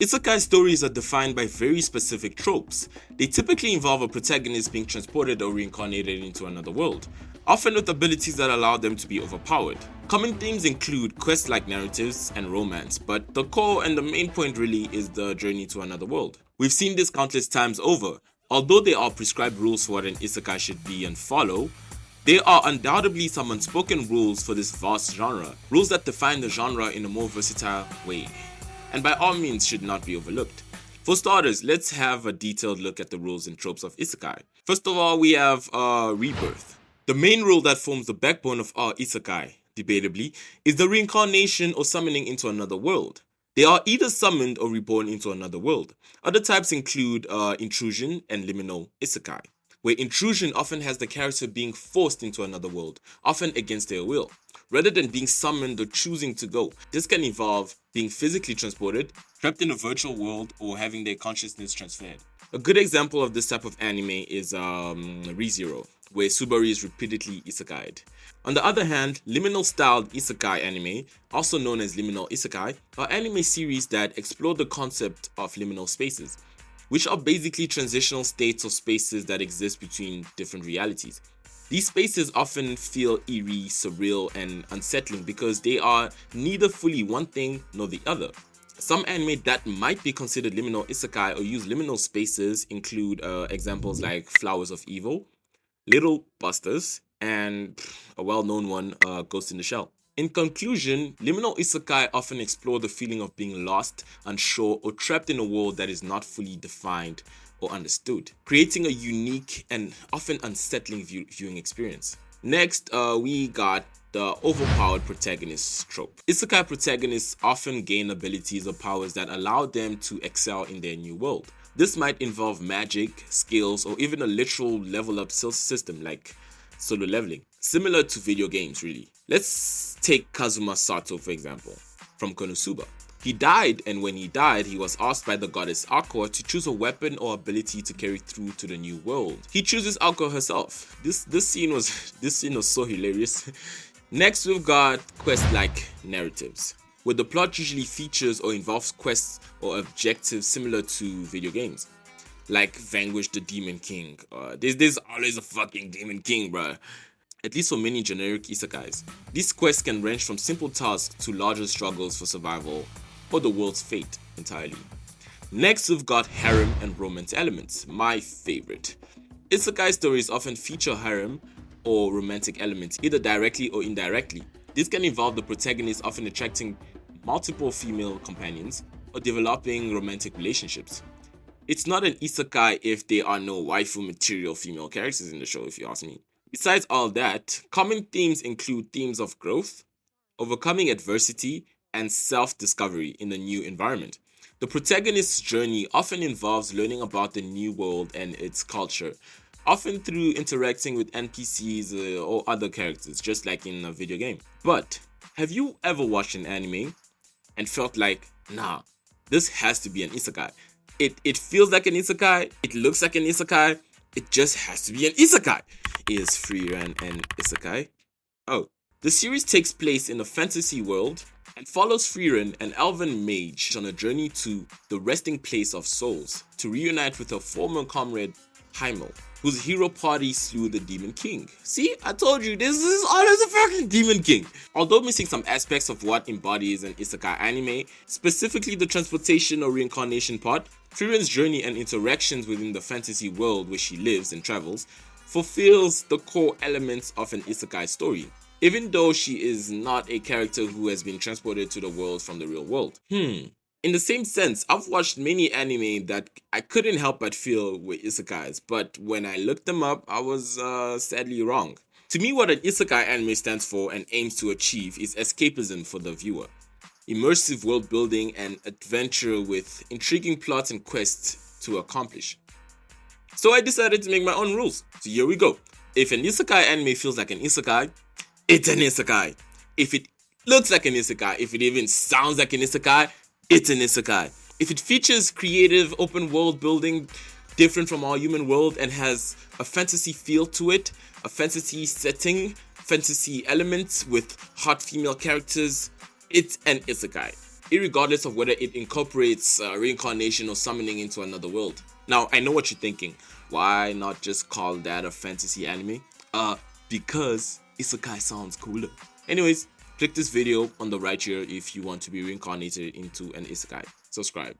Isekai stories are defined by very specific tropes. They typically involve a protagonist being transported or reincarnated into another world, often with abilities that allow them to be overpowered. Common themes include quest-like narratives and romance, but the core and the main point really is the journey to another world. We've seen this countless times over. Although there are prescribed rules for what an isekai should be and follow, there are undoubtedly some unspoken rules for this vast genre, rules that define the genre in a more versatile way, and by all means should not be overlooked. For starters, let's have a detailed look at the rules and tropes of isekai. First of all, we have Rebirth. The main rule that forms the backbone of our isekai, debatably, is the reincarnation or summoning into another world. They are either summoned or reborn into another world. Other types include intrusion and liminal isekai, where intrusion often has the character being forced into another world, often against their will, rather than being summoned or choosing to go. This can involve being physically transported, trapped in a virtual world, or having their consciousness transferred. A good example of this type of anime is ReZero, where Subaru is repeatedly isekai'd. On the other hand, liminal-styled isekai anime, also known as liminal isekai, are anime series that explore the concept of liminal spaces, which are basically transitional states or spaces that exist between different realities. These spaces often feel eerie, surreal, and unsettling because they are neither fully one thing nor the other. Some anime that might be considered liminal isekai or use liminal spaces include examples like Flowers of Evil, Little Busters, and a well-known one, Ghost in the Shell. In conclusion, liminal isekai often explore the feeling of being lost, unsure, or trapped in a world that is not fully defined or understood, creating a unique and often unsettling viewing experience. Next, we got the overpowered protagonist trope. Isekai protagonists often gain abilities or powers that allow them to excel in their new world. This might involve magic, skills, or even a literal level up system like solo leveling, similar to video games really. Let's take Kazuma Sato for example, from Konosuba. He died, and when he died, he was asked by the goddess Aqua to choose a weapon or ability to carry through to the new world. He chooses Aqua herself. This scene was so hilarious. Next, we've got quest-like narratives, where the plot usually features or involves quests or objectives similar to video games, like Vanquish the Demon King. There's always a fucking Demon King, bruh. At least for many generic isekais. These quests can range from simple tasks to larger struggles for survival or the world's fate entirely. Next, we've got harem and romance elements, my favorite. Isekai stories often feature harem or romantic elements, either directly or indirectly. This can involve the protagonist often attracting multiple female companions or developing romantic relationships. It's not an isekai if there are no waifu material female characters in the show, if you ask me. Besides all that, common themes include themes of growth, overcoming adversity, and self-discovery in a new environment. The protagonist's journey often involves learning about the new world and its culture, often through interacting with NPCs or other characters, just like in a video game. But have you ever watched an anime and felt like, nah, this has to be an isekai? It feels like an isekai, it looks like an isekai, it just has to be an isekai. Is Frieren an isekai? Oh, the series takes place in a fantasy world and follows Frieren, an elven mage, on a journey to the resting place of souls to reunite with her former comrade Heimel, whose hero party slew the Demon King. See, I told you, this is always a fucking Demon King. Although missing some aspects of what embodies an isekai anime, specifically the transportation or reincarnation part, Frieren's journey and interactions within the fantasy world where she lives and travels fulfills the core elements of an isekai story, even though she is not a character who has been transported to the world from the real world. In the same sense, I've watched many anime that I couldn't help but feel were isekais, but when I looked them up, I was sadly wrong. To me, what an isekai anime stands for and aims to achieve is escapism for the viewer, immersive world building and adventure with intriguing plots and quests to accomplish. So I decided to make my own rules. So here we go. If an isekai anime feels like an isekai, it's an isekai. If it looks like an isekai, if it even sounds like an isekai, it's an isekai. If it features creative open world building different from our human world and has a fantasy feel to it, a fantasy setting, fantasy elements with hot female characters, it's an isekai. irregardless of whether it incorporates reincarnation or summoning into another world. Now, I know what you're thinking. Why not just call that a fantasy anime? Because Isekai sounds cooler. Anyways, click this video on the right here if you want to be reincarnated into an Isekai. Subscribe.